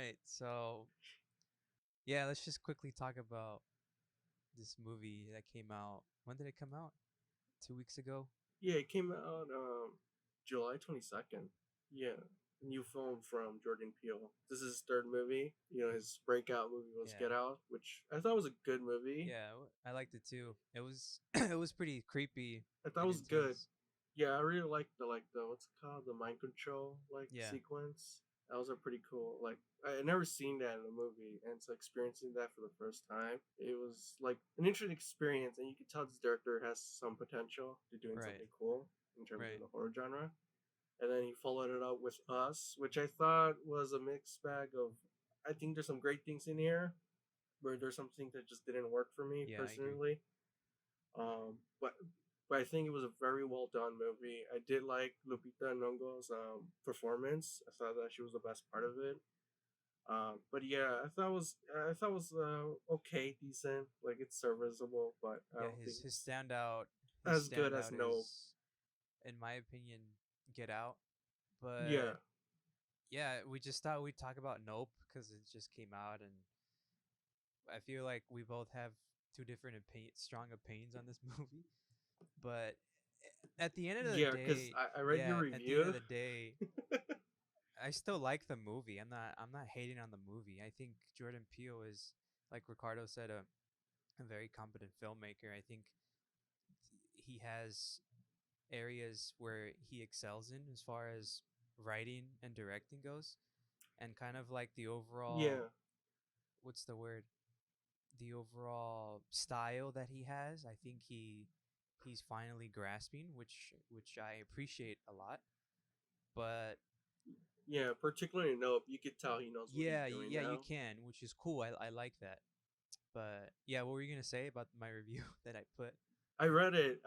right. So yeah, let's just quickly talk about this movie that came out. When did it come out? 2 weeks ago. Yeah, it came out July 22nd. Yeah, new film from Jordan Peele. This is his third movie. His breakout movie was Yeah. Get Out, which I thought was a good movie. Yeah, I liked it too. It was it was pretty creepy I thought it and was good. intense. Yeah, I really liked the what's it called, the mind control Yeah. sequence. That was a pretty cool. I had never seen that in a movie, and so experiencing that for the first time, it was like an interesting experience, and you could tell this director has some potential to doing Right. something cool in terms of Right. the horror genre. And then he followed it up with Us, which I thought was a mixed bag of. I think there's some great things in here, where there's some things that just didn't work for me Yeah, I agree. personally. But I think it was a very well done movie. I did like Lupita Nyong'o's performance. I thought that she was the best part of it. But yeah, I thought it was okay, decent. Like it's serviceable, but I Yeah, don't think his it's standout his as good as standout No. is, in my opinion, Get Out. But Yeah, yeah, we just thought we'd talk about Nope because it just came out, and I feel like we both have two different strong opinions on this movie. But at the end of the yeah, because day, I read your yeah, at the end of review. the day, I still like the movie. I'm not hating on the movie. I think Jordan Peele is, like Ricardo said, a very competent filmmaker. I think he has areas where he excels in as far as writing and directing goes, and kind of like the overall, Yeah, what's the word, the overall style that he has. I think he's finally grasping, which I appreciate a lot. But yeah, particularly Nope. You could tell he knows what he's yeah, doing yeah, you now. can, which is cool. I like that. But yeah, what were you gonna say about my review that I put? I read it.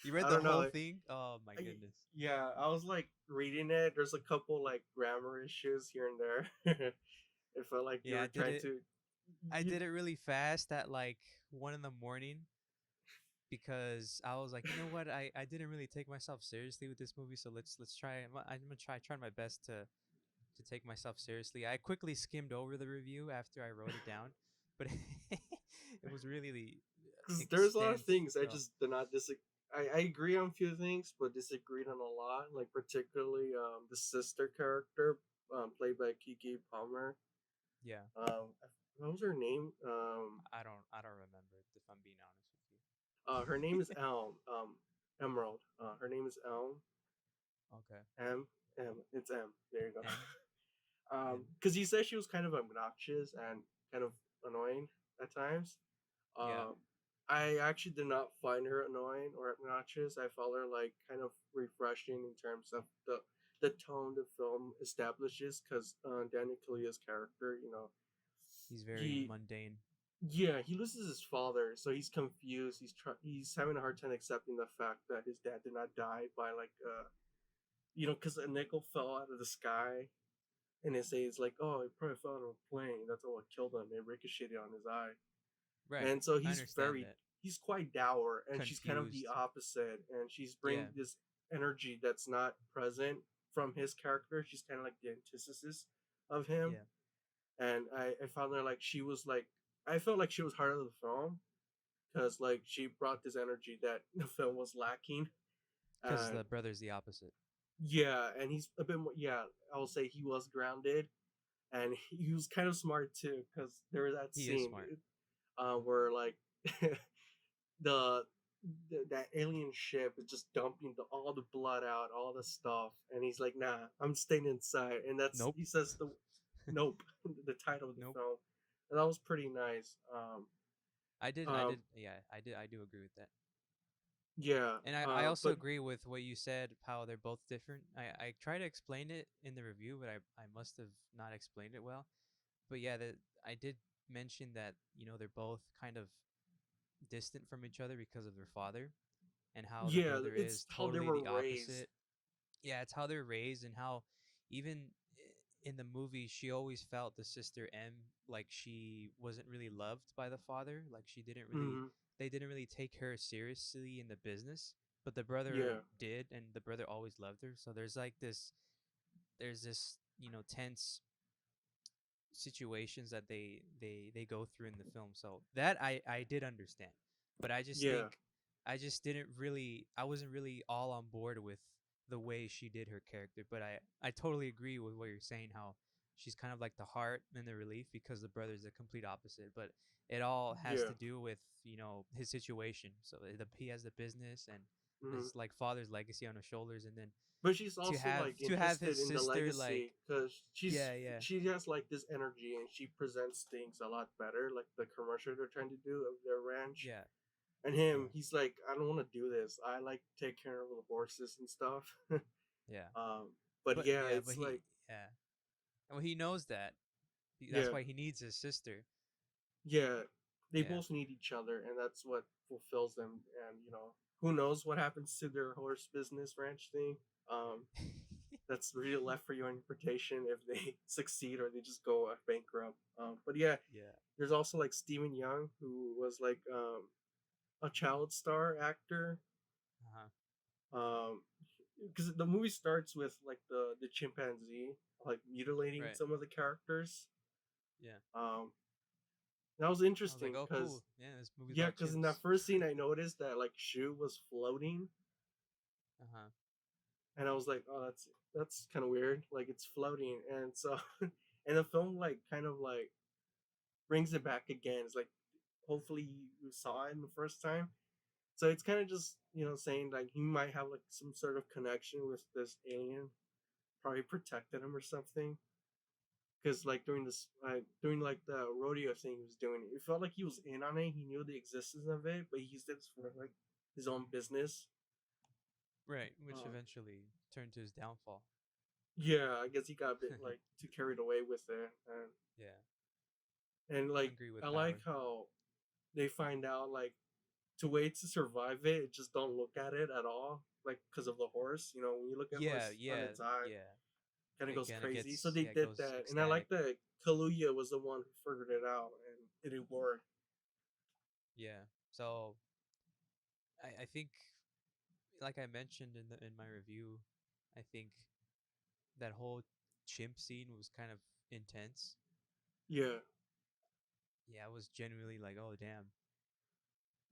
You read I the don't whole know. thing? Oh my I, goodness. yeah, I was like reading it. There's a couple like grammar issues here and there. It felt like you Yeah, were trying to. I You, did it really fast at like 1 in the morning because I was like, you know what, I didn't really take myself seriously with this movie, so let's try. I'm gonna try my best to take myself seriously. I quickly skimmed over the review after I wrote it down, but it was really because there's a lot of extensive. things I So just did not disagree. I agree on a few things, but disagreed on a lot. Like particularly the sister character, played by Kiki Palmer. yeah, Um, what was her name? I don't remember it, if I'm being honest with you. Her name is Elm. Emerald. Her name is Elm. Okay, M. It's M. There you go. M M. Because he said she was kind of obnoxious and kind of annoying at times. Yeah, Um, I actually did not find her annoying or obnoxious. I found her like kind of refreshing in terms of the tone the film establishes. Because Daniel Kaluuya's character, he's very he mundane. yeah, he loses his father, so he's confused. He's having a hard time accepting the fact that his dad did not die by like because a nickel fell out of the sky, and they say it's like, oh, it probably fell out of a plane. That's what killed him. It ricocheted on his eye, Right, and so I understand that. he's quite dour, and she's kind of the Confused. opposite, and she's bringing Yeah, this energy that's not present from his character. She's kind of like the antithesis of him, yeah, and I found her like she was like I felt like she was part of the film because like she brought this energy that the film was lacking. because And the brother's the opposite. yeah, and he's a bit more. Yeah, I will say he was grounded, and he was kind of smart too because there was that He is scene smart. where like the, that alien ship is just dumping all the blood out, all the stuff, and he's like, "Nah, I'm staying inside." And that's Nope. he says the nope, the title of the Nope. film, and that was pretty nice. I Um, did. Yeah, I do agree with that. yeah, And I also but agree with what you said, how they're both different. I try to explain it in the review, but I must have not explained it well. But yeah, I did mention that, they're both kind of distant from each other because of their father, and how the yeah, brother it's is how they totally were the raised. opposite. Yeah, it's how they're raised, and how even in the movie she always felt, the sister M, like she wasn't really loved by the father, like she didn't really, Mm-hmm. they didn't really take her seriously in the business, but the brother Yeah, did, and the brother always loved her. So there's like this, there's this, tense situations that they go through in the film. So that I did understand, but I just Yeah, think I just didn't really I wasn't really all on board with the way she did her character. But I totally agree with what you're saying. How she's kind of like the heart and the relief because the brother's the complete opposite. But it all has yeah. to do with his situation. So he has the business and Hmm. his like father's legacy on his shoulders, and then But she's to also have like to have interested his in the sister like legacy because yeah, yeah, she has like this energy and she presents things a lot better, like the commercial they're trying to do of their ranch. yeah, And yeah, him, he's like, I don't want to do this. I like take care of the horses and stuff. yeah. um, but But yeah, yeah, but it's like yeah. Well, he knows that. That's yeah, why he needs his sister. yeah. They Yeah. both need each other, and that's what fulfills them. And who knows what happens to their horse business ranch thing. Um, that's really left for your interpretation if they succeed or they just go bankrupt. But yeah, Yeah. there's also like Stephen Young, who was like a child star actor. Uh-huh. Um, because the movie starts with like the chimpanzee like mutilating Right. some of the characters. Yeah. Um, that was I was like, interesting "Oh, because cool. Yeah, this movie's yeah, about because in that chimps." first scene I noticed that like Shu was floating, Uh-huh. and I was like, oh, that's kind of weird. Like it's floating, and so and the film like kind of like brings it back again. It's like hopefully you saw it in the first time. So it's kind of just saying like he might have like some sort of connection with this alien, probably protected him or something. Because like during like the rodeo thing he was doing, it felt like he was in on it. He knew the existence of it, but he used it for like his own business. Right, which Um, eventually turned to his downfall. yeah, I guess he got a bit like too carried away with it, Yeah. and like Hungry I with like power. how they find out like to wait to survive it, just don't look at it at all, like because of the horse. When you look at Yeah, horse on yeah, its eye, yeah. kind of It goes kind of crazy. So gets they yeah, it did goes that, and I ecstatic. like that Kaluuya was the one who figured it out, and it worked. Yeah. So I think like I mentioned in my review, I think that whole chimp scene was kind of intense. Yeah. Yeah, I was genuinely like, "Oh, damn."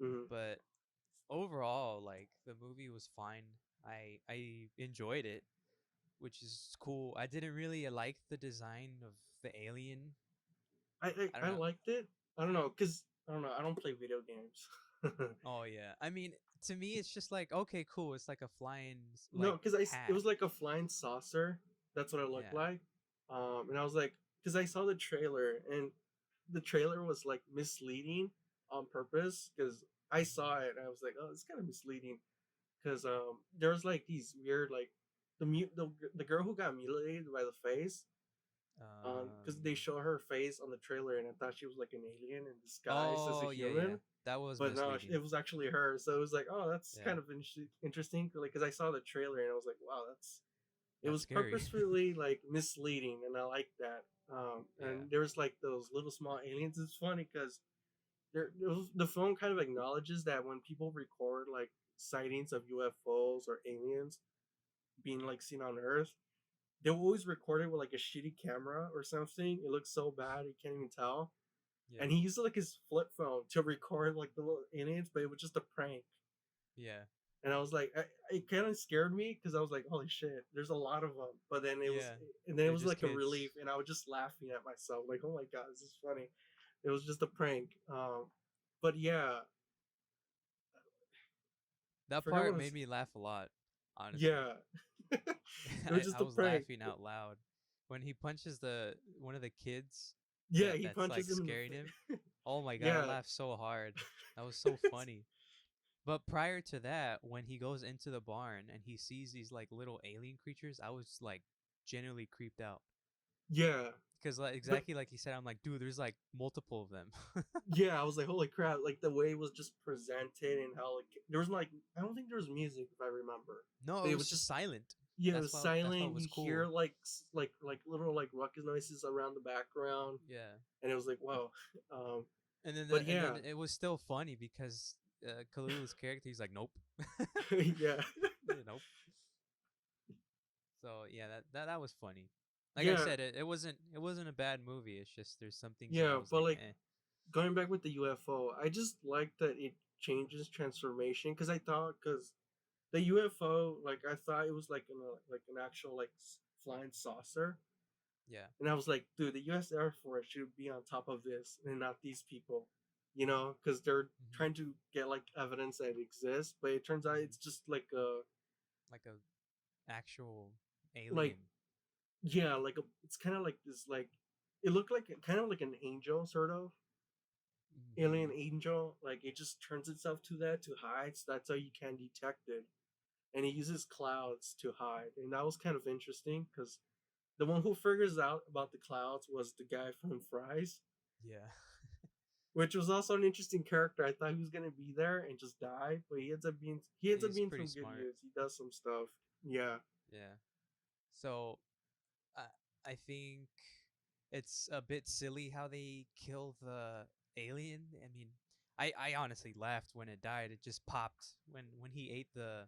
Hmm. But overall, like the movie was fine. I enjoyed it, which is cool. I didn't really like the design of the alien. I, I I don't I know. liked it. I don't know, cause I don't know. I don't play video games. Oh yeah. I mean, to me it's just like, okay, cool. It's like a flying No, like cause it hat. was like a flying saucer. That's what it looked Yeah. like. And I was like, cause I saw the trailer, and the trailer was like misleading on purpose. Cause I saw it, and I was like, oh, it's kind of misleading. Cause there was like these weird like the girl who got mutilated by the face. Because they show her face on the trailer, and I thought she was like an alien in disguise as a Oh, yeah, yeah. human, That was but no, misleading. it was actually her. So it was like, oh, that's Yeah. kind of interesting. Like, because I saw the trailer and I was like, wow, it That's was scary. purposefully like misleading, and I like that. Yeah. And there's like those little small aliens. It's funny because the film kind of acknowledges that when people record like sightings of UFOs or aliens being like seen on Earth, they will always record it with like a shitty camera or something. It looks so bad you can't even tell. Yeah. And he used like his flip phone to record like the little aliens, but it was just a prank. Yeah. And I was like, it kind of scared me because I was like, holy shit, there's a lot of them. But then Yeah. it They're was just like a kids. relief, and I was just laughing at myself, like, oh my god, this is funny. It was just a prank. But yeah, I That forgot part what made it's. me laugh a lot, honestly. Yeah, it was I, just I a was prank. laughing out loud when he punches the one of the kids Yeah, he that's like punches him in the scaring him. face. Oh my god, I Yeah, laughed so hard. That was so funny. But prior to that, when he goes into the barn and he sees these like little alien creatures, I was like genuinely creeped out. yeah. Because like But exactly like he said, I'm like, dude, there's like multiple of them. yeah, I was like, holy crap! Like the way it was just presented and how like there was like I don't think there was music if I remember, No, but it it was was just just silent. yeah, it was That's why it silent. was You hear cool. like like little like ruckus noises around the background, Yeah. and it was like wow. Um, but And yeah, then it was still funny because Kalula's character, he's like, nope. yeah, Nope. So yeah, that was funny. Like I Yeah, said, it wasn't a bad movie. It's just there's some things that I yeah, was but like, like eh. going back with the UFO, I just like that it changes transformation because I thought because the UFO, like I thought it was like an actual like flying saucer, Yeah. and I was like, dude, the U.S. Air Force should be on top of this and not these people, you know, because they're Hmm. trying to get like evidence that it exists, but it turns out Hmm. it's just like a Like a actual like alien. yeah, like a it's kind of like this like it looked like kind of like an angel sort of alien Hmm. angel, like it just turns itself to that to hide, so that's how you can detect it. And it uses clouds to hide, and that was kind of interesting because the one who figures out about the clouds was the guy from Fries, Yeah. which was also an interesting character. I thought he was gonna be there and just die, but he ends up He's being pretty some good smart. news. He does some stuff. Yeah, Yeah. So I I think it's a bit silly how they kill the alien. I mean, I honestly laughed when it died. It just popped when he ate the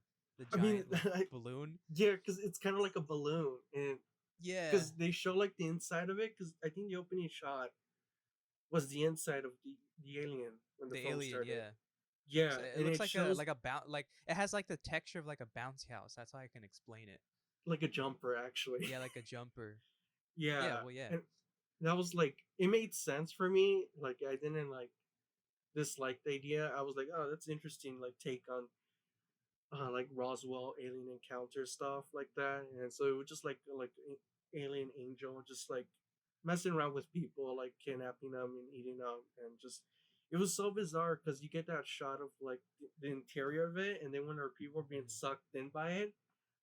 I mean, giant like balloon. yeah, because it's kind of like a balloon, and Yeah, because they show like the inside of it. Because I think the opening shot was the inside of the alien when the the film alien. started. Yeah, Yeah, so it and looks it shows like a like it has like the texture of like a bouncy house. That's how I can explain it. like a jumper actually. Yeah, like a jumper. Yeah, Yeah, well, yeah. and that was like it made sense for me. Like I didn't like dislike the idea. I was like, oh, that's interesting. Like take on like Roswell alien encounter stuff like that, and so it was just like alien angel just like messing around with people, like kidnapping them and eating them, and just it was so bizarre because you get that shot of like the interior of it, and then when our people are being Hmm. sucked in by it,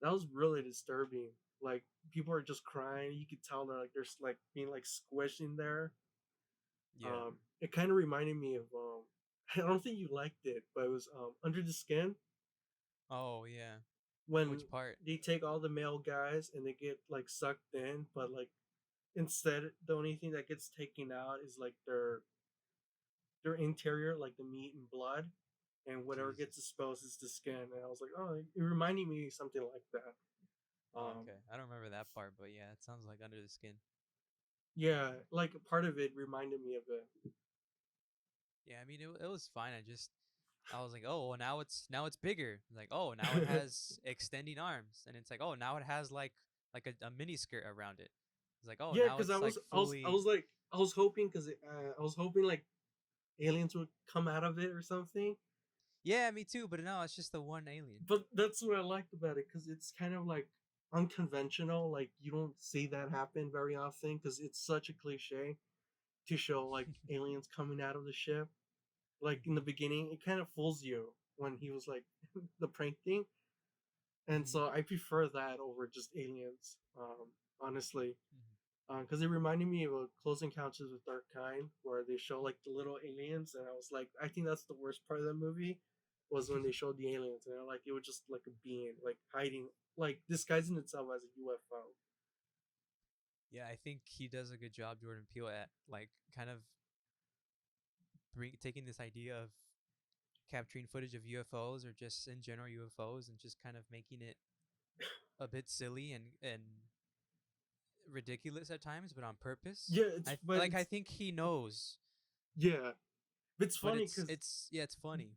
that was really disturbing. Like people are just crying. You could tell they're like like being like squished in there. Yeah. It kind of reminded me of I don't think you liked it, but it was Under the Skin Oh yeah. when Which part? they take all the male guys and they get like sucked in, but like instead the only thing that gets taken out is like their interior, like the meat and blood, and whatever gets Jesus. exposed is the skin. And I was like, oh, it reminded me of something like that. Oh, Um, okay. I don't remember that part, but yeah, it sounds like Under the Skin. yeah, like part of it reminded me of it. Yeah, I mean it was fine. I was like, oh, well, now it's bigger. Like, oh, now it has extending arms, and it's like, oh, now it has like a mini skirt around it. It's like, oh, Yeah, now because it's like I fully. was like I was hoping because I was hoping like aliens would come out of it or something. Yeah, me too. But no, it's just the one alien. But that's what I liked about it because it's kind of like unconventional. Like you don't see that happen very often because it's such a cliche to show like aliens coming out of the ship. Like in the beginning, it kind of fools you when he was like the prank thing, and Hmm. so I prefer that over just aliens. Honestly, Hmm. because it reminded me of a Close Encounters with Dark Kind, where they show like the little aliens, and I was like, I think that's the worst part of the movie was when they showed the aliens, and like it was just like a being like hiding, like disguising itself as a UFO. Yeah, I think he does a good job, Jordan Peele, at like kind of taking this idea of capturing footage of UFOs or just in general UFOs and just kind of making it a bit silly and ridiculous at times, but on purpose. Yeah, it's but I it's think he knows, yeah, it's but funny because it's yeah, it's funny.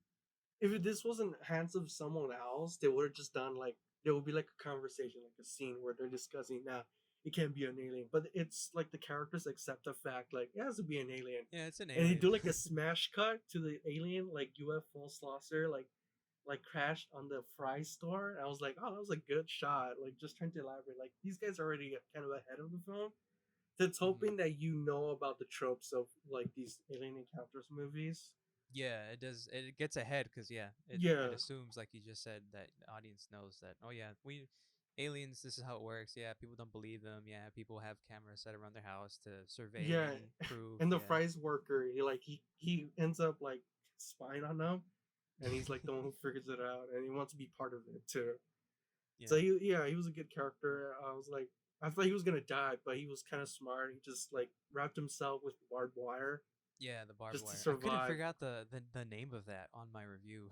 if this wasn't hands of someone else, they would have just done like there would be like a conversation, like a scene where they're discussing now. It can't be an alien, but it's like the characters accept the fact, like it has to be an alien, Yeah, it's an and they alien. do like a smash cut to the alien, like UFO saucer, like crashed on the fry store. And I was like, oh, that was a good shot. Like just trying to elaborate, like these guys are already kind of ahead of the film. It's Hmm. hoping that you know about the tropes of like these alien encounters movies. Yeah, it does. It gets ahead because yeah, it Yeah, assumes like you just said that the audience knows that. Oh yeah, we aliens. This is how it works. Yeah, people don't believe them. Yeah, people have cameras set around their house to survey yeah. any proof. And the Yeah. fries worker, he ends up like spying on them, and he's like the one who figures it out, and he wants to be part of it too. So Yeah. he was a good character. I was like, I thought he was gonna die, but he was kind of smart. He just like wrapped himself with barbed wire Yeah, the barbed just to wire. I couldn't survive. figure out the name of that on my review.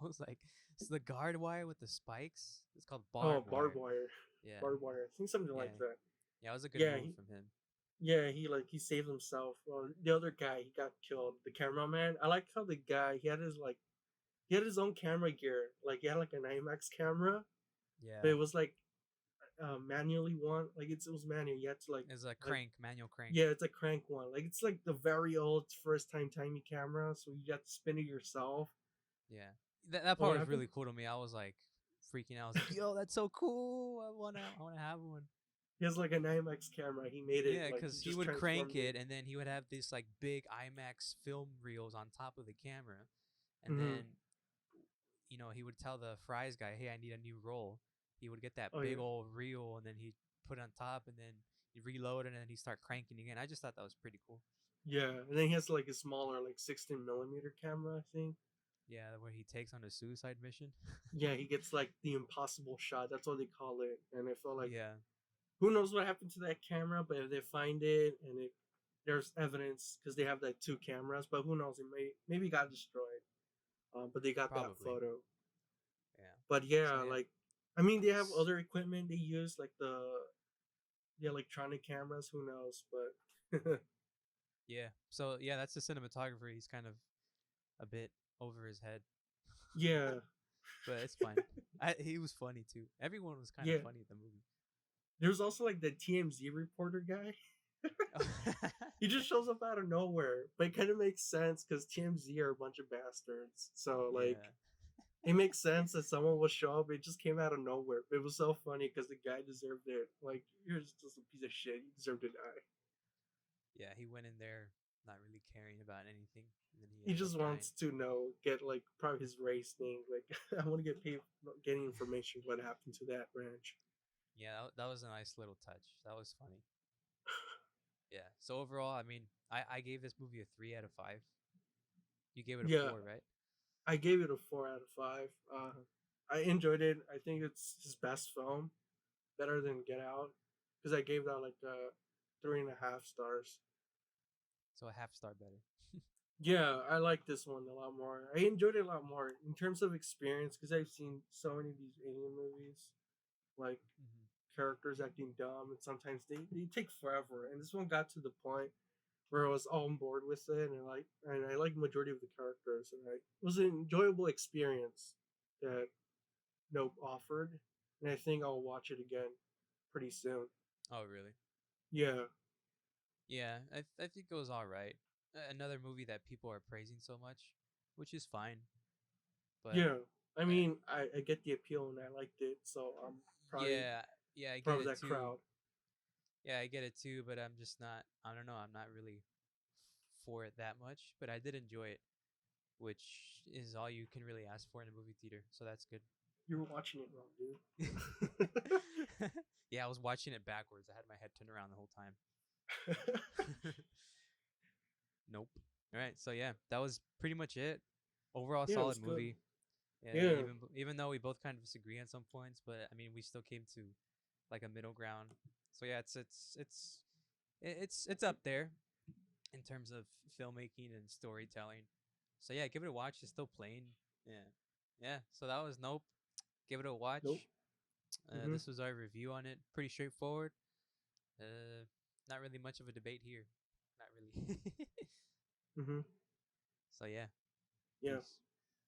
I was like, it's the guard wire with the spikes. It's called Oh, barbed barbed wire. wire, Yeah, barbed wire. I think something yeah, like that. Yeah, it was a good Yeah, move from him. he saved himself. Well, the other guy he got killed. The cameraman. I like how the guy he had his own camera gear. Like he had like an IMAX camera, but Yeah, it was like manually one. Like it was manual. You had to it's a like crank, manual crank. yeah, it's a crank one. Like it's like the very old first time tiny camera, so you got to spin it yourself. Yeah, that But part what was happened? really cool to me. I was like freaking out. I was like, "Yo, that's so cool! I wanna have one." He has like an IMAX camera. He made it Yeah, like he because he just would crank transformed it. it, and then he would have this like big IMAX film reels on top of the camera, and Hmm. then he would tell the fries guy, "Hey, I need a new roll." He would get that Oh big yeah, old reel, and then he'd put it on top, and then he'd reload it, and then he'd start cranking again. I just thought that was pretty cool. yeah. And then he has like a smaller like 16 millimeter camera. I think. Yeah, where he takes on a suicide mission. Yeah, he gets like the impossible shot. That's what they call it. And I felt like Yeah, who knows what happened to that camera, but if they find it and there's evidence because they have like two cameras, but who knows? It maybe got destroyed. But they got that probably. photo. Yeah. But So yeah, yeah, like I mean, they have other equipment they use, like the electronic cameras. Who knows? But yeah. So yeah, that's the cinematographer. He's kind of a bit over his head, yeah, but it's fine. He was funny too. Everyone was kind of yeah. funny at the movie. There's also like the TMZ reporter guy. He just shows up out of nowhere, but it kind of makes sense because TMZ are a bunch of bastards. So like, Yeah, it makes sense that someone will show up. It just came out of nowhere. It was so funny because the guy deserved it. Like, you're just a piece of shit. You deserve to die. yeah. He went in there not really caring about anything, and then he He ended up just dying. wants to know, get like probably his race thing. Like, I want to get paid getting information what happened to that ranch. Yeah, that was a nice little touch. That was funny. Yeah. So overall, I mean, I gave this movie a 3 out of 5. You gave it a Yeah, 4, right? I gave it a 4 out of 5. I enjoyed it. I think it's his best film, better than Get Out, because I gave that like 3.5 stars. So a half star better. Yeah, I like this one a lot more. I enjoyed it a lot more in terms of experience because I've seen so many of these alien movies, like Hmm. characters acting dumb, and sometimes they take forever. And this one got to the point where I was all on board with it, and I like majority of the characters, and it was an enjoyable experience that Nope offered, and I think I'll watch it again pretty soon. Oh, really? Yeah, Yeah, I think it was all right. Another movie that people are praising so much, which is fine. But yeah. I uh, mean, I get the appeal and I liked it, so I'm probably yeah, yeah, I get part of it that too. crowd. Yeah, I get it too. But I'm just not. I don't know. I'm not really for it that much. But I did enjoy it, which is all you can really ask for in a movie theater. So that's good. You were watching it wrong, dude. Yeah, I was watching it backwards. I had my head turned around the whole time. Nope. All right. So yeah, that was pretty much it. Overall, Yeah, it solid was good. movie. Yeah, Yeah. even though we both kind of disagree on some points, but I mean, we still came to like a middle ground. So yeah, it's up there in terms of filmmaking and storytelling. So yeah, give it a watch. It's still playing. Yeah, yeah. So that was Nope. Give it a Nope. watch. Mhm. This was our review on it. Pretty straightforward. Uh, Not really much of a debate here. Not really. Mhm. So yeah, Yeah. peace.